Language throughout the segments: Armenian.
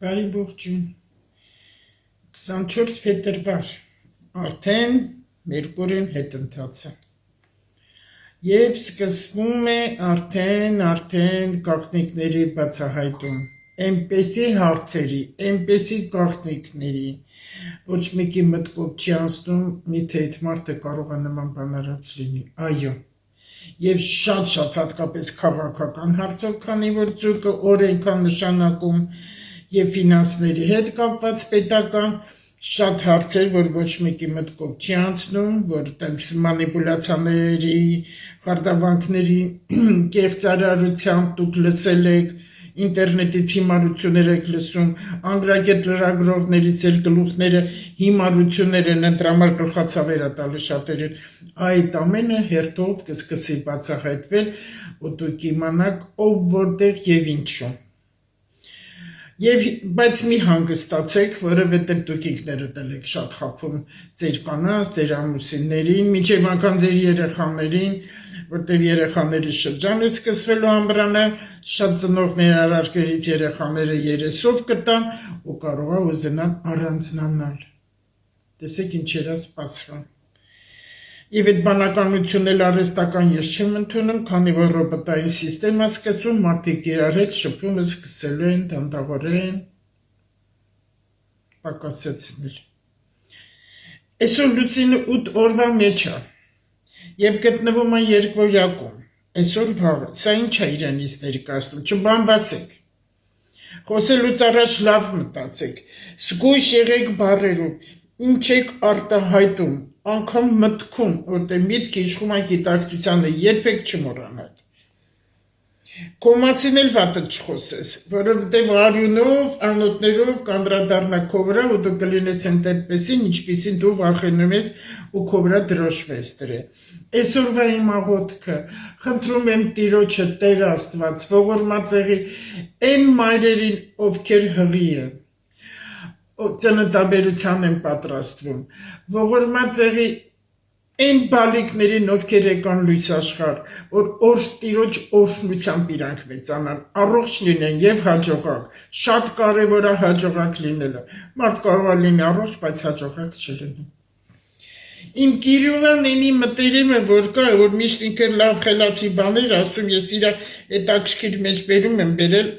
Բարի ողջույն, 24 փետրվար, արդեն Մերկուրին հետընթացը և սկսվում է արդեն գաղտնիքների բացահայտում, այնպեսի հարցերի, այնպեսի գաղտնիքների, ոչ մեկի մտքով չի անցնում, միթե այդ մարդը կարող է նման բան արած լինի, այո, և շատ հատկապես քաղաքական հարցով, քանի որ ձուկը օրենք է նշանակում և ֆինանսների հետ կապված պետական շատ հարցեր, որ ոչ մեկի մտքով չի անցնում, որ տենց մանիպուլյացիաների, խարդավանքների, կեղծարարությամբ դուք լսել եք, ինտերնետից հիմարություններ եք լսում, անգրագետ լրագրողների ձեր գլուխները հիմարություններ են, ընտրամար գլխացավեր է տալի շատերին, այդ ամենը հերթով կսկսի բացահայտվել ու դուք իմանաք ով որտեղ և ինչու։ Բայց մի հանգստացեք, որովհետև դուք ինքներդ եք շատ խաբում ձեր կանանց, ձեր ամուսիններին, մինչև անգամ ձեր երեխաներին, որտև երեխաների շրջան է սկսվելու ամռանը, շատ ծնողներ արարքներից երեխաները երեսով կտան ու կարող է ուզենան առանձնանալ։ Տեսեք ինչեր է սպասվում։ Եվ այդ բանականությունն էլ արհեստական ես չեմ ընդունում, քանի որ ռոբոտային սիստեմա սկսում, մարդիկ իրար հետ շփումը սկսելու են դանդաղորեն պակասեցնել։ Այսօր լուսինը 8 օրվա մեջ է և գտնվում է երկվորյակում, այսօր վաղը, սա ինչ է իրենից ներկայացնում, չբամբասեք, խոսելուց առաջ լավ մտածեք, զգույշ եղեք բառերում, ինչ եք արտահայտում, անգամ մտքում, որտեղ միտքը իշխում է գիտակցությանը, երբեք չմոռանաք։ Քո մասին էլ վատը չխոսես, որովհետև արյունով, անոթներով կանդրադառնա քո վրա ու դու կլինես այնտեղպեսին, ինչպիսին դու վախենում ես ու քո վրա դրոշվես դրել։ Այսօրվա իմ աղոթքը, խնդրում եմ Տիրոջը Տեր Աստված, ողորմած եղի այն մայրերին, ովքեր հղի են, ծննդաբերության են պատրաստվում, ողորմած եղի այն բալիկներին, ովքեր եկան լույս աշխարհ, որ Տիրոջ օրհնությամբ իրանք մեծանան, առողջ լինեն և հաջողակ, շատ կարևոր է հաջողակ լինելը, մարդ կարող է լինի առողջ, բայց հաջողակ չլինի։ Իմ Կիրիլան այնի մտերիմը, որ կա, որ միշտ ինքը լավ խելացի բաներ ասում, ես իրա հետաքրքիր մեջբերում եմ բերել,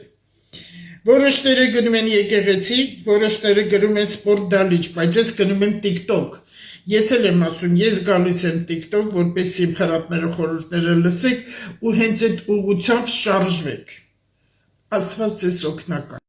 որոշները գնում են եկեղեցի, որոշները գնում են սպորտ դալիճ, բայց ես գնում եմ TikTok, ես էլ եմ ասում, ես գալիս եմ TikTok, որպեսզի իմ խրատները խորհուրդները լսեք ու հենց այդ ուղղությամբ շարժվեք, Աստված ձեզ օգնական։